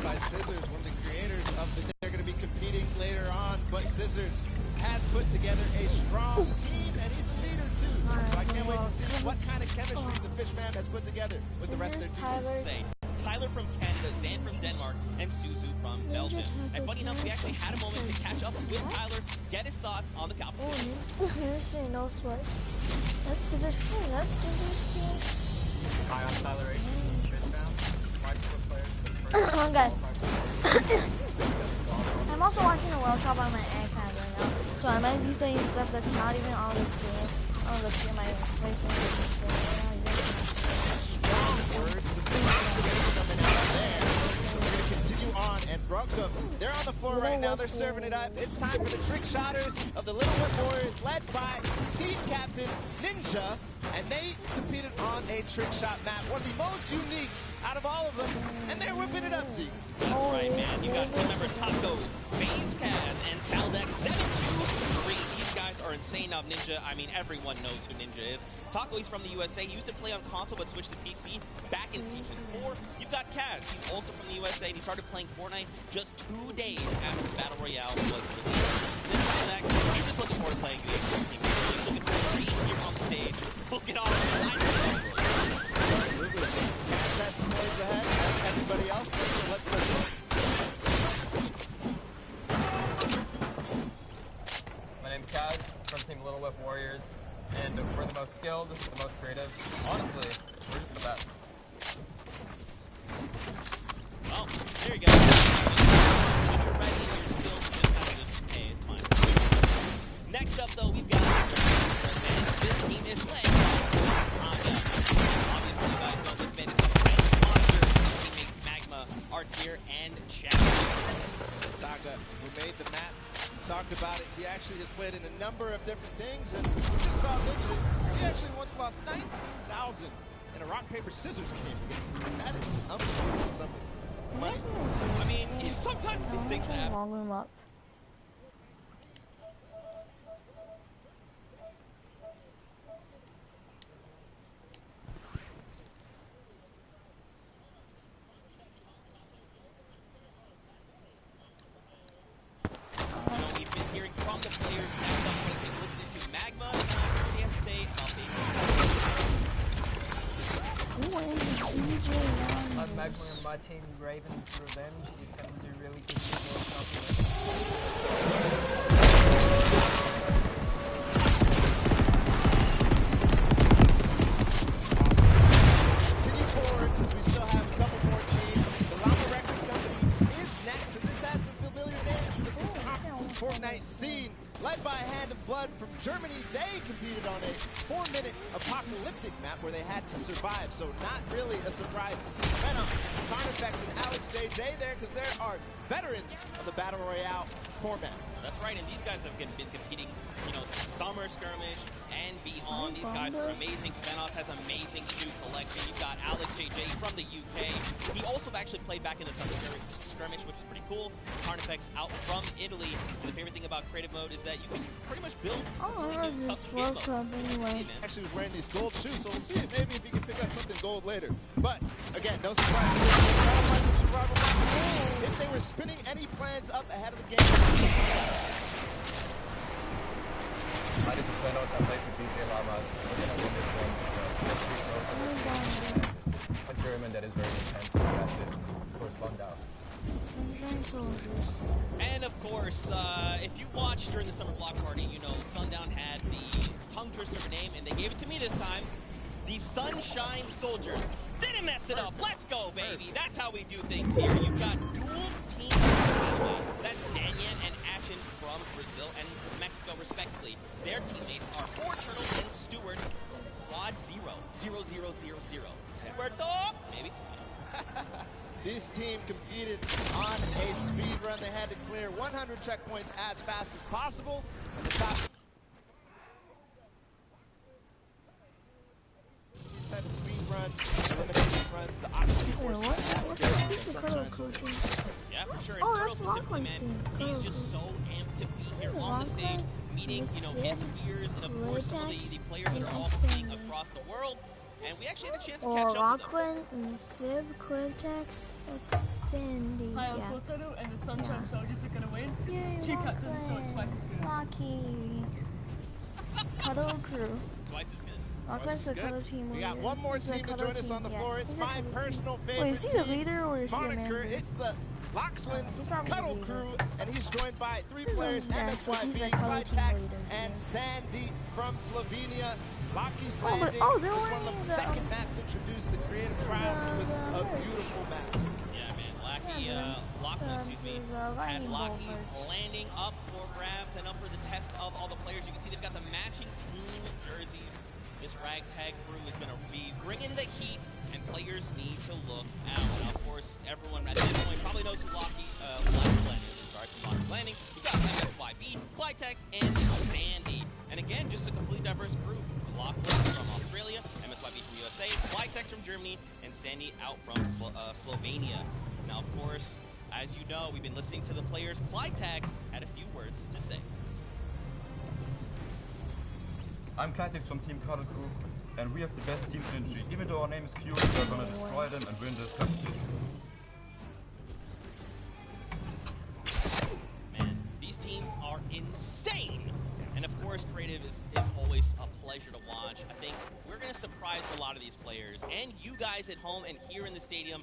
by Scissors, one of the creators of the. They're going to be competing later on, but Scissors has put together a strong team, and he's a leader too. So I can't wait to see what kind of chemistry the Fishman has put together with the rest of their team. Tyler from Canada, Zan from Denmark, and Suzu from Belgium. And funny enough, we actually had a moment to catch up with Tyler, get his thoughts on the competition. No sweat. That's Scissors. That's Scissors team. Hi, I'm Tyler H. Come on, guys. I'm also watching the World Cup on my iPad right now, so I might be saying stuff that's not even on this game. On the game I'm placing on this game right now. And Brockham, they're on the floor right now. They're serving it up. It's time for the trick shotters of the Little Whip Warriors, led by team captain Ninja. And they competed on a trick shot map, one of the most unique out of all of them. And they're whipping it up, Zeke. That's right, man. You got team member Taco, FaZe Kaz, and Taldex 7-2-3. These guys are insane. Now, Ninja, I mean, everyone knows who Ninja is. Taco, he's from the USA. He used to play on console, but switched to PC back in Season 4. You've got Kaz. He's also from the USA, and he started playing Fortnite just 2 days after the Battle Royale was released. This Taldex, he's just looking forward to playing the team. He's looking for free here on the stage. Look at all the Kaz had some ways ahead, as everybody else does, so let's listen. My name's Kaz from Team Little Whip Warriors, and we're the most skilled, the most creative. Honestly, we're just the best. Well, there you go. When you're ready and your skills just kind of just, hey, it's fine. Next up, though, we've got this team is led by obviously, you guys know this man is a great monster. Teammates Magma, Artier, and Jack. Saga, who made the map, talked about it. He actually has played in a number of different things, and we just saw Ninja. He actually once lost 19,000 in a rock paper scissors game. That is unbelievable. Something. I mean, sometimes these things happen. Long him up. We've been hearing from the players now that we've been listening to Magma and they have to say about I'm Magma and my team Raven's Revenge is going to do really good in the World Continue forward because we still have a couple more teams. The Llama Record Company is next, and this has some familiar names from the top Fortnite scene. Led by Hand of Blood from Germany, they competed on a 4-minute apocalyptic map where they had to survive, so not really a surprise to see Venom, Carnifex, and Alex JJ there because there are veterans of the Battle Royale format. That's right, and these guys have been competing, you know, Summer Skirmish and beyond. These guys are amazing. Svenos has amazing shoe collection. You've got Alex JJ from the UK. He also actually played back in the Summer Skirmish, which is pretty cool. Carnifex out from Italy. And the favorite thing about creative mode is that you can pretty much build This World Cup anyway. Actually was wearing these gold shoes, so we'll see maybe if he can pick up something gold later. But again, no surprise. If they were spinning any plans up ahead of the game. Hi, this is Svenos. I play for DJ Llamas. We're going to win this one. A German that is very intense and aggressive. Of course, Lundau. And of course, if you watched during the summer block party, you know Sundown had the tongue twister of a name, and they gave it to me this time. The Sunshine Soldiers. Didn't mess it up. Let's go, baby. That's how we do things here. You've got dual teams. That's Danyan and Ashen from Brazil and Mexico, respectively. Their teammates are Turtle and Stewart. Quad 0. 0-0-0-0. Stewart up, maybe. This team competed on a speed run. They had to clear 100 checkpoints as fast as possible. And the top type of speed run, elimination runs, the yeah, for sure. And Turtle specifically, man, he's just so amped to be here on the stage, meeting, you know, his peers and of course some of the players that are all playing across the world. and we actually had a chance to Oh, catch up with them. Lachlan, Civ, Quintex, Extendi. Hi, I'm Yeah. Cortado, and the Sunshine Yeah. Soldiers are gonna win. Yay, Two captains, so it's twice as good. Lucky. Cuddle crew. Twice as good. Lachlan's the Good. cuddle team leader. We got one more He's the team to cuddle join us team, on the yeah. floor. It's He's the my cuddle personal team. favorite Wait, is he the team leader or is he a moniker. member? It's the Loxland's He's probably Cuddle the leader. Crew, and he's joined by three He's players, yeah, so he's MSYB, the cuddle team Clitax, leader. and Sandy from Slovenia. Lucky's Oh, but- Landing oh, they're was one wearing of the the, second maps introduced, the Creative Trials. It was a beautiful map. Yeah, man. Lackey, Yeah, Lachlan, excuse me, there's, had lightning bolt Lockheed's merch. landing up for grabs and up for the test of all the players. You can see they've got the matching team jerseys. This ragtag crew is going to be bringing the heat, and players need to look out. Now, of course, everyone at this point probably knows who Lockheed Landing is. Sorry, from Lockheed Landing. You got MSYB, Clitex, and Sandy. And again, just a complete diverse crew. Lachlan from Australia, MSYB from USA, Clitex from Germany, and Sandy out from Slovenia. Now, of course, as you know, we've been listening to the players. Clitex had a few words to say. I'm Clitex from Team Cuddle Crew, and we have the best team synergy. Even though our name is Q, we're gonna destroy them and win this competition. Man, these teams are insane. And of course, Creative is always a pleasure to watch. I think we're going to surprise a lot of these players and you guys at home and here in the stadium.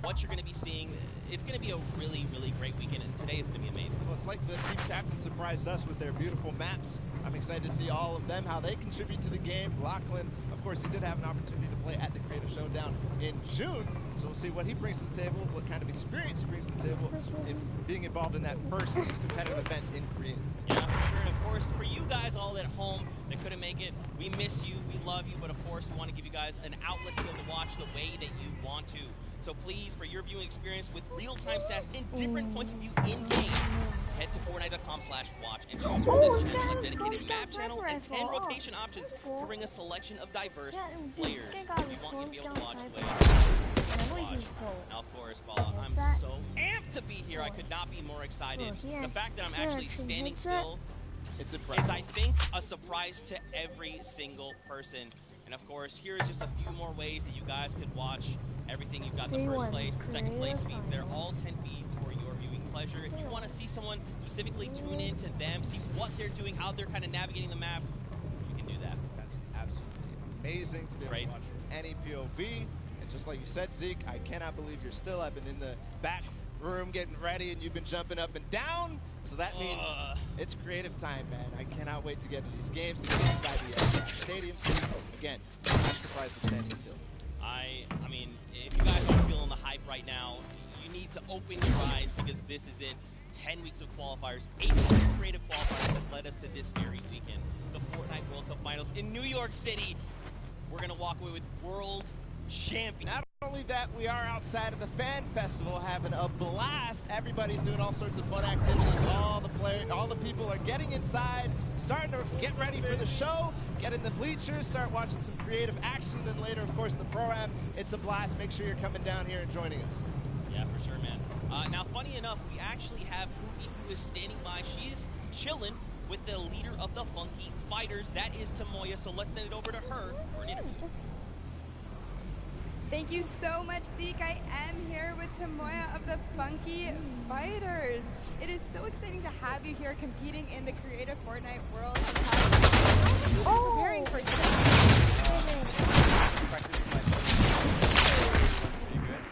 What you're going to be seeing, it's going to be a really, really great weekend, and today is going to be amazing. Well, it's like the team captain surprised us with their beautiful maps. I'm excited to see all of them, how they contribute to the game. Lachlan, of course, he did have an opportunity to play at the Creative Showdown in June, so we'll see what he brings to the table, what kind of experience he brings to the table, in being involved in that first competitive event in Korea. Yeah, for sure. And of course, for you guys all at home that couldn't make it, we miss you, we love you, but of course, we want to give you guys an outlet to be able to watch the way that you want to. So please, for your viewing experience with real-time stats and different points of view in-game, head to Fortnite.com/watch and choose from this channel a dedicated map channel and 10 rotation options to bring a selection of diverse players. We want you to be able to watch the way you watch. Now, of course, Bala, I'm so amped to be here. I could not be more excited. The fact that I'm actually standing still It's is, impressive. I think, a surprise to every single person. And of course, here's just a few more ways that you guys could watch everything. You've got the first place, the second place feeds. They're all 10 feeds for your viewing pleasure. If you want to see someone specifically tune in to them, see what they're doing, how they're kind of navigating the maps, you can do that. That's absolutely amazing to be able Crazy. to watch any POV. And just like you said, Zeke, I cannot believe you're still. I've been in the back room getting ready, and you've been jumping up and down. So that means it's creative time, man. I cannot wait to get to these games, to get inside the stadium. Again, I'm surprised we're standing still. I mean, if you guys aren't feeling the hype right now, you need to open your eyes because this is it. 10 weeks of qualifiers, 8 weeks of creative qualifiers that led us to this very weekend. The Fortnite World Cup Finals in New York City. We're going to walk away with world champion. Not only that, we are outside of the fan festival having a blast. Everybody's doing all sorts of fun activities. All the people are getting inside, starting to get ready for the show, get in the bleachers, start watching some creative action. Then later, of course, the pro-am. It's a blast. Make sure you're coming down here and joining us. Yeah, for sure, man. Now, funny enough, we actually have Poopy who is standing by. She is chilling with the leader of the Funky Fighters. That is Tamoya, so let's send it over to her for an interview. Thank you so much, Zeke. I am here with Tamoya of the Funky Fighters. It is so exciting to have you here competing in the Creative Fortnite World Cup. How have you been preparing for today? Practicing my pretty good.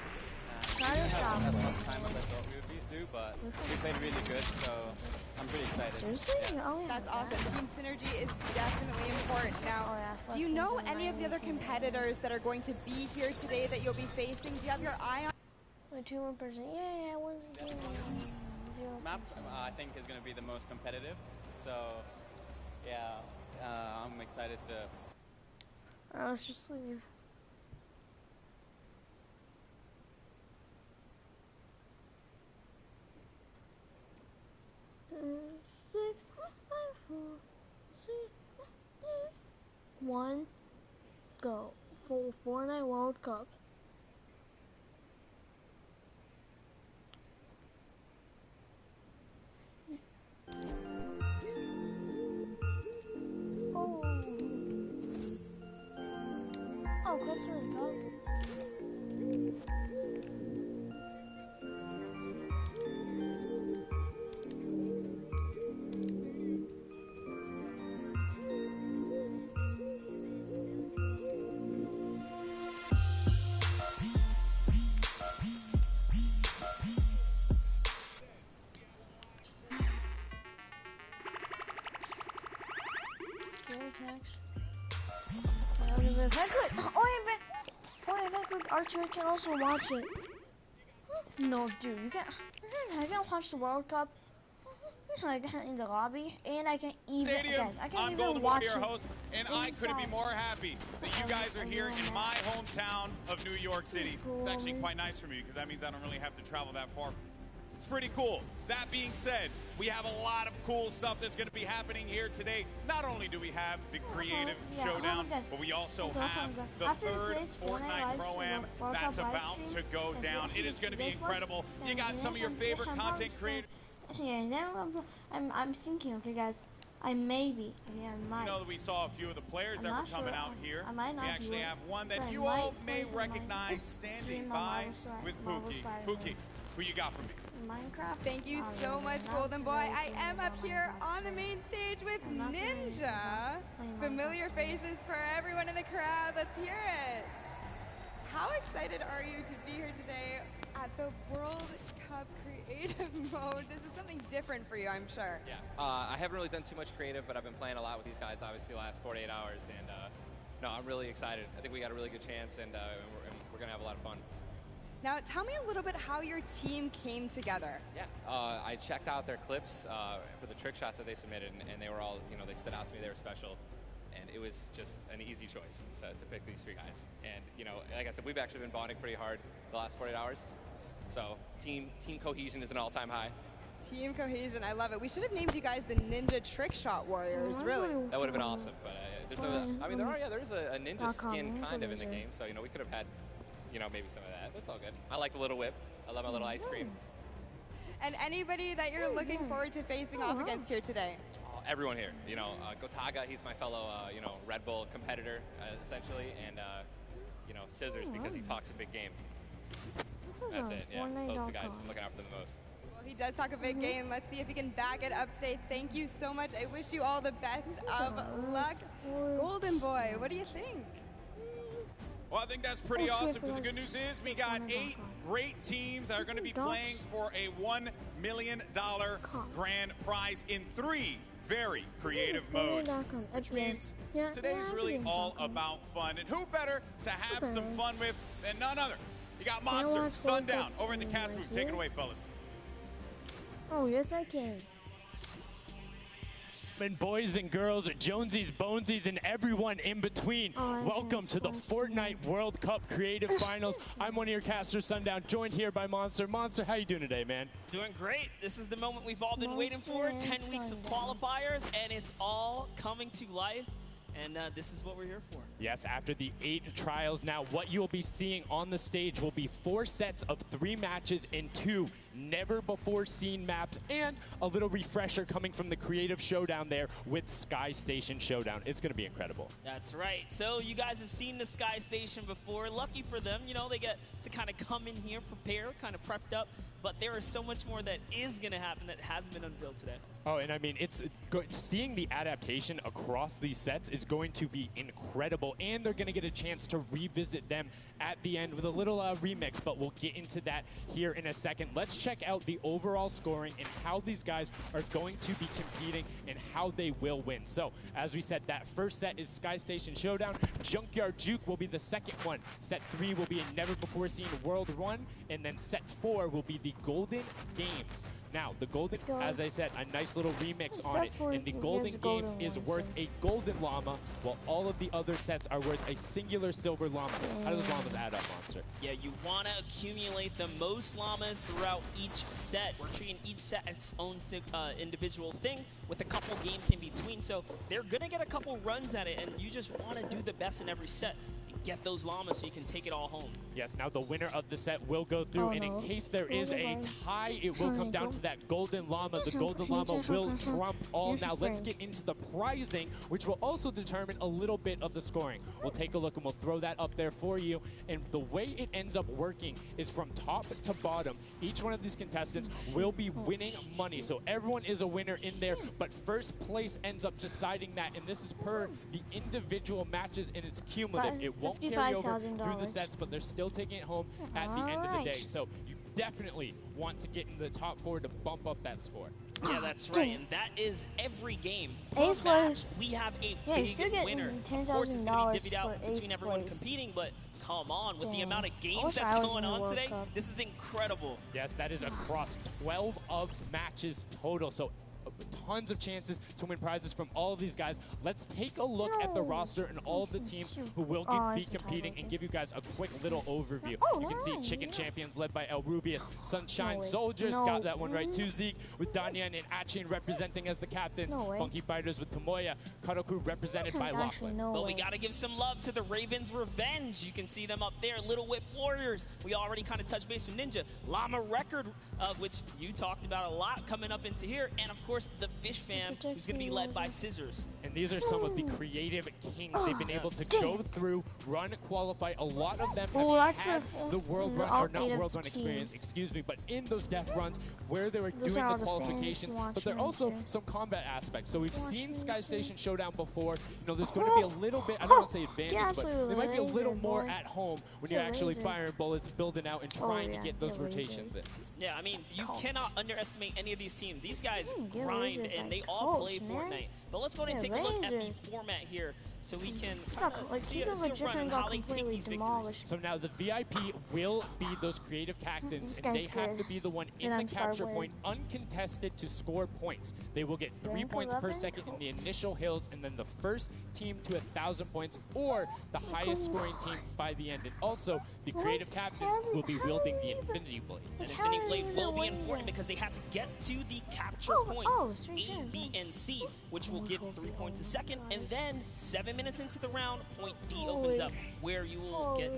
Try to stop. Had less time as I thought we would do, but we played really good, so I'm pretty excited. Seriously? Oh, yeah. That's awesome. Team synergy is definitely important. Now, Oh, yeah, do you Flexing's know in any of the other 90%. competitors that are going to be here today that you'll be facing? Do you have your eye on? Wait, 2 1%. Yeah, one's Yeah. 0. Map, I think, is going to be the most competitive, so yeah, I'm excited to. Alright, let's just leave. One, go. For Fortnite World Cup. Oh, this World Cup? Attacks. If I could, if I could, Archer can also watch it. No, dude, you can't. I can watch the World Cup. I can in the lobby, and I can even. Stadium. Guys, I can I'm even Golden watch Warrior it host, and I couldn't be inside. more happy that you guys are here in my hometown of New York City. It's actually quite nice for me because that means I don't really have to travel that far. It's pretty cool. That being said, we have a lot of cool stuff that's going to be happening here today. Not only do we have the Creative Showdown, but we also have the third Fortnite Pro-Am that's about to go down. It is going to be incredible. You got some of your favorite content creators. Yeah, now I'm thinking, okay, guys, I might. You know that we saw a few of the players that were coming out here. I might not We actually do it, have one but that I you might all may play some recognize standing by with Pookie. Pookie, who you got for me? Minecraft. Thank you so much, Golden Boy. I am up here on the main stage with Ninja. Familiar faces for everyone in the crowd. Let's hear it. How excited are you to be here today at the World Cup Creative Mode? This is something different for you, I'm sure. Yeah, I haven't really done too much creative, but I've been playing a lot with these guys, obviously, the last 48 hours, and no, I'm really excited. I think we got a really good chance, and we're going to have a lot of fun. Now, tell me a little bit how your team came together. Yeah, I checked out their clips for the trick shots that they submitted, and they were all, they stood out to me. They were special, and it was just an easy choice to pick these three guys. And like I said, we've actually been bonding pretty hard the last 48 hours. So team cohesion is an all-time high. Team cohesion, I love it. We should have named you guys the Ninja Trick Shot Warriors, really. That would have been awesome, but there's no. I mean, there's a ninja skin kind of in the game, so we could have had. Maybe some of that. That's all good. I like the little whip. I love my little ice cream. And anybody that you're looking forward to facing off against here today? Oh, everyone here. Gotaga, he's my fellow, Red Bull competitor, essentially, and, Scissors because he talks a big game. That's it. Yeah, those two guys I'm looking out for the most. Well, he does talk a big game. Let's see if he can back it up today. Thank you so much. I wish you all the best of luck. Golden Boy, what do you think? Well, I think that's pretty awesome because the good news is we got 8 great teams that are going to be playing for a $1 million grand prize in 3 very creative modes, which means today's really all about fun. And who better to have some fun with than none other? You got Monster, Sundown, over in the cast booth. Take it away, fellas. Oh, yes, I can. And boys and girls, Jonesies, Bonesies, and everyone in between. Welcome to the Fortnite World Cup Creative Finals. I'm one of your casters, Sundown, joined here by Monster. Monster, how you doing today, man? Doing great. This is the moment we've all been waiting for. 10 weeks of qualifiers, and it's all coming to life. And this is what we're here for. Yes, after the 8 trials, now what you'll be seeing on the stage will be 4 sets of 3 matches in 2 never-before-seen maps, and a little refresher coming from the Creative Showdown there with Sky Station Showdown. It's going to be incredible. That's right. So you guys have seen the Sky Station before. Lucky for them, they get to kind of come in here, prepare, kind of prepped up. But there is so much more that is going to happen that hasn't been unveiled today. Oh, and I mean, it's seeing the adaptation across these sets is going to be incredible, and they're going to get a chance to revisit them at the end with a little remix, but we'll get into that here in a second. Let's check out the overall scoring and how these guys are going to be competing and how they will win. So, as we said, that first set is Sky Station Showdown. Junkyard Juke will be the second one. Set 3 will be a never-before-seen World 1, and then set 4 will be the Golden Games. Now, the Golden, as I said, a nice little remix on it, and the Golden Games is worth a golden llama, while all of the other sets are worth a singular silver llama. How do those llamas add up, Monster? Yeah, you want to accumulate the most llamas throughout each set. We're treating each set its own individual thing with a couple games in between, so they're going to get a couple runs at it, and you just want to do the best in every set. get those llamas so you can take it all home. Yes, now the winner of the set will go through, and in case there is a tie, it will come down to that golden llama. The golden llama will trump all. Now let's get into the prizing, which will also determine a little bit of the scoring. We'll take a look and we'll throw that up there for you. And the way it ends up working is from top to bottom. Each one of these contestants will be winning money. So everyone is a winner in there, but first place ends up deciding that. And this is per the individual matches, and it's cumulative. It won't carry over through the sets, but they're still taking it home at the end of the day. So you definitely want to get in the top 4 to bump up that score. Yeah, that's right, and that is every game. Per match, we have a big winner. Of course, it's going to be divvied out between everyone competing, but come on, with the amount of games that's going on today, this is incredible. Yes, that is across 12 of matches total. So tons of chances to win prizes from all of these guys. Let's take a look at the roster and all of the teams who will be competing and give you guys a quick little overview. You can see Chicken Champions led by El Rubius, Sunshine Soldiers got that one right too, Zeke, with Danyan and Achin representing as the captains, Funky Fighters with Tomoya, Kadoku represented by Lachlan. But we got to give some love to the Ravens Revenge. You can see them up there, Little Whip Warriors. We already kind of touched base with Ninja. Llama Record, which you talked about a lot coming up into here, and of course the Fish Fam, who's going to be led by Scissors. And these are some of the creative kings. They've been able to go through, run, qualify. A lot of them have had the world run, or not world run experience, excuse me, but in those death runs where they were doing the qualifications, but there are also some combat aspects. So we've seen Sky Station Showdown before. You know, there's going to be a little bit, I don't want to say advantage, but there might be a little more at home when you're actually firing bullets, building out, and trying to get those rotations in. Yeah, I mean, you cannot underestimate any of these teams. These guys grind, and they all play Fortnite. But let's go ahead and take a look at the format here so we can see a run on how they take these victories. So now the VIP will be those creative captains, and they have to be the one in the capture point, uncontested, to score points. They will get 3 points per second in the initial hills, and then the first team to 1,000 points, or the highest scoring team by the end. And also, the creative captains will be wielding the Infinity Blade. And Infinity Blade will be important because they have to get to the capture points, A, B, and C, which will give 3 points a second, and then 7 minutes into the round, point D opens up, where you will get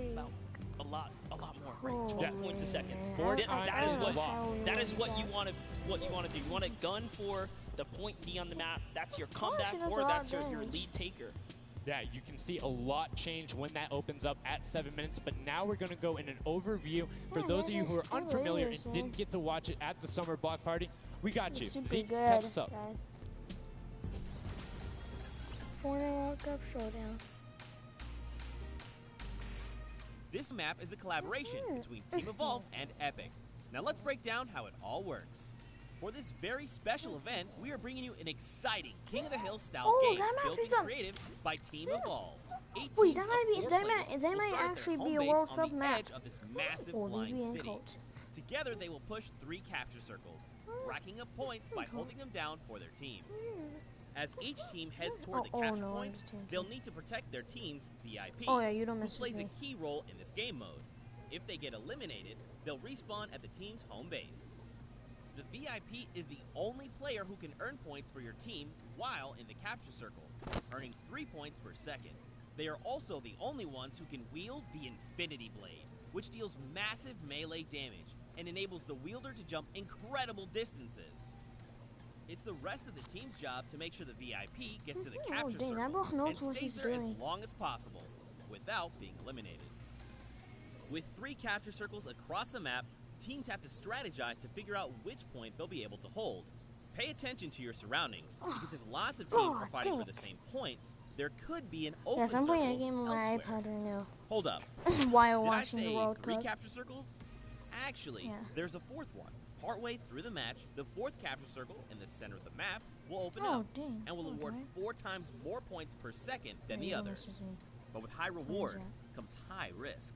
about a lot more, right? 12 points a second. That is what you want to do. You want to gun for the point D on the map. That's your comeback, or that's your lead taker. Yeah, you can see a lot change when that opens up at 7 minutes, but now we're going to go in an overview. For those of you who are unfamiliar and didn't get to watch it at the Summer Block Party, we got you. Zeke, catch us up. Fortnite World Cup Showdown. This map is a collaboration between Team Evolve and Epic. Now let's break down how it all works. For this very special event, we are bringing you an exciting King of the Hill style game built and created by Team Evolve. Wait, that might actually be a World Cup map. Edge of this massive flying city. Together, they will push 3 capture circles, racking up points by holding them down for their team. As each team heads toward the capture points, they'll need to protect their team's VIP, who plays a key role in this game mode. If they get eliminated, they'll respawn at the team's home base. The VIP is the only player who can earn points for your team while in the capture circle, earning 3 points per second. They are also the only ones who can wield the Infinity Blade, which deals massive melee damage and enables the wielder to jump incredible distances. It's the rest of the team's job to make sure the VIP gets to the capture circle and stays there as long as possible without being eliminated. With 3 capture circles across the map, teams have to strategize to figure out which point they'll be able to hold. Pay attention to your surroundings, because if lots of teams are fighting for the same point, there could be an open circle elsewhere. I'm playing a game on my iPad right now. Hold up. While watching the World Cup. 3 capture circles? Actually, there's a 4th one. Partway through the match, the 4th capture circle in the center of the map will open up and will award 4 times more points per second than the others. But with high reward comes high risk.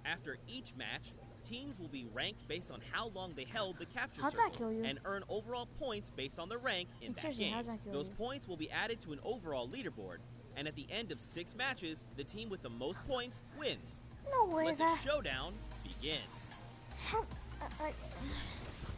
After each match, teams will be ranked based on how long they held the capture circle and earn overall points based on their rank in that game. Those points will be added to an overall leaderboard, and at the end of 6 matches, the team with the most points wins. Let the showdown begin.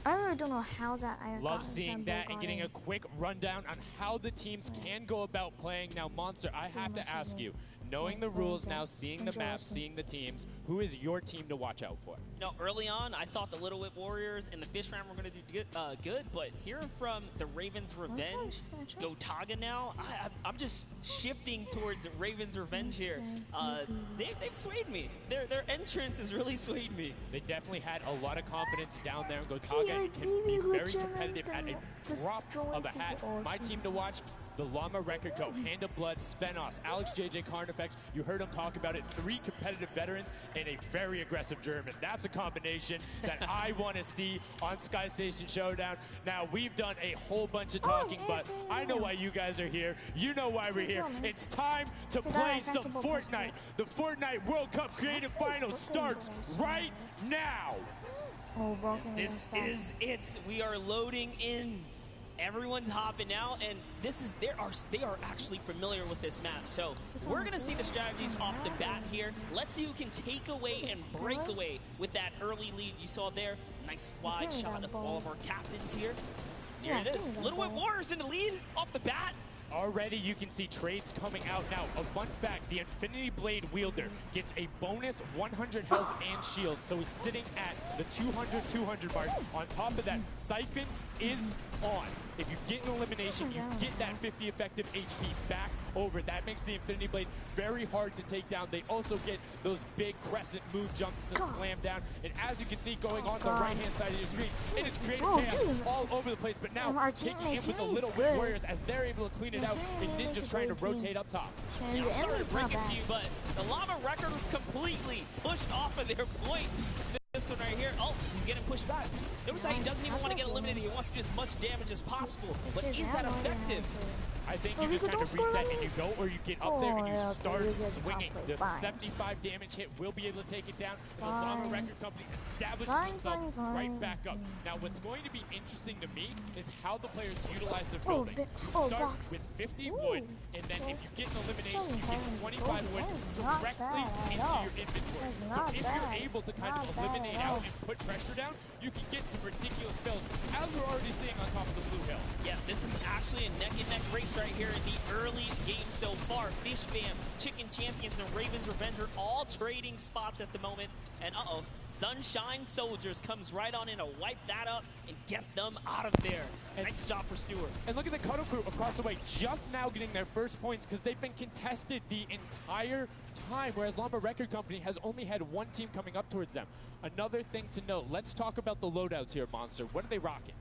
I really don't know how that. Love seeing that and getting a quick rundown on how the teams can go about playing. Now, Monster, I have to ask you, Knowing the rules now, seeing the map, seeing the teams, who is your team to watch out for? You know, early on, I thought the Little Whip Warriors and the Fish Ram were going to do good, but hearing from the Ravens Revenge, Gotaga now, I'm just shifting towards Ravens Revenge here. They've swayed me. Their entrance has really swayed me. They definitely had a lot of confidence down there, and Gotaga can be very competitive at a drop of a hat. My team to watch, the Llama Record Co., Hand of Blood, Svenos, Alex JJ Carnifex. You heard him talk about it. 3 competitive veterans and a very aggressive German. That's a combination that I want to see on Sky Station Showdown. Now, we've done a whole bunch of talking, but I know why you guys are here. You know why we're here. It's time to play some Fortnite. The Fortnite World Cup Creative Finals starts right now. This is it. We are loading in. Everyone's hopping out, and they are actually familiar with this map. So we're gonna see the strategies off the bat here. Let's see who can take away and break away with that early lead you saw there. Nice wide shot of all of our captains here. Here it is. Little Whip Warriors in the lead off the bat. Already you can see trades coming out now. A fun fact, the Infinity Blade wielder gets a bonus 100 health and shield, so he's sitting at the 200 mark. On top of that, Siphon is on. If you get an elimination, you get that 50 effective HP back over. That makes the Infinity Blade very hard to take down. They also get those big crescent move jumps to slam down. And as you can see going on the right-hand side of your screen, it is creating chaos all over the place. But now taking in with the Little Whip Warriors as they're able to clean it out, and Ninja's trying to rotate up top. Yeah, I'm sorry to break it to you, but the Llama Record was completely pushed off of their point. This one right here, oh, he's getting pushed back. Notice how he doesn't even want to get eliminated. He wants to do as much damage as possible. But is that effective? I think you just kind of reset and you go, or you get up there and you start swinging. The 75 damage hit will be able to take it down, and the Llama Record Company establishes themselves right back up. Now, what's going to be interesting to me is how the players utilize their building. You start with 50 wood, and then if you get an elimination, you get 25 wood directly into your inventory. So if you're able to kind of eliminate out and put pressure down, you can get some ridiculous builds, as we're already seeing on top of the Blue Hill. Yeah, this is actually a neck-and-neck race right here in the early game so far. Fish Fam, Chicken Champions, and Ravens Revenge are all trading spots at the moment. And Sunshine Soldiers comes right on in to wipe that up and get them out of there. Nice job for Stewart. And look at the Cuddle Crew across the way, just now getting their first points because they've been contested the entire time, whereas Llama Record Company has only had one team coming up towards them. Another thing to note, let's talk about the loadouts here, Monster. What are they rocking?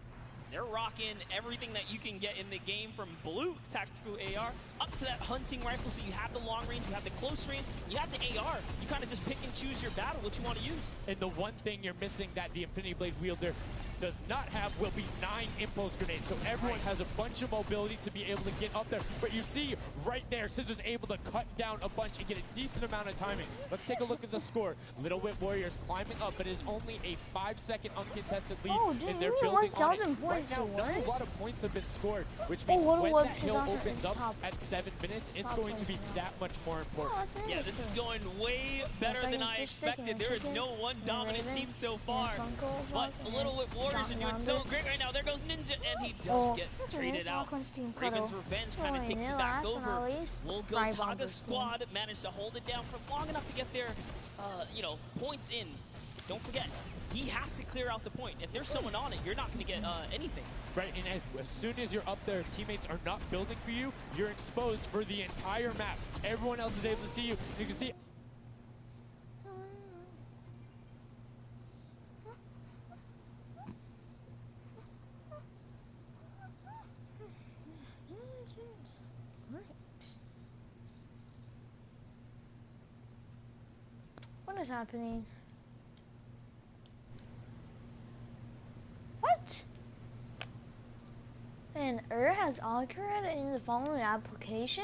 They're rocking everything that you can get in the game, from blue tactical AR up to that hunting rifle. So you have the long range, you have the close range, you have the AR. You kind of just pick and choose your battle, what you want to use. And the one thing you're missing that the Infinity Blade wielder does not have will be 9 impulse grenades. So everyone has a bunch of mobility to be able to get up there. But you see right there, Scissors able to cut down a bunch and get a decent amount of timing. Let's take a look at the score. Little Whip Warriors climbing up, but it is only a 5-second uncontested lead. And they're building on it. Right now, not a lot of points have been scored, which means when that hill opens up at 7 minutes, it's going to be that much more important. Yeah, this is going way better than I expected. There is no one dominant team so far. But Little Whip Warriors are doing so great right now. There goes Ninja, and he does get traded out. Ravens Revenge kind of takes it back over. Will Gotaga squad manage to hold it down for long enough to get their, points in. Don't forget, he has to clear out the point. If there's someone on it, you're not going to get anything. Right, and as soon as you're up there, if teammates are not building for you, you're exposed for the entire map. Everyone else is able to see you. You can see. What is happening? What? And has Autocorrect in the following application?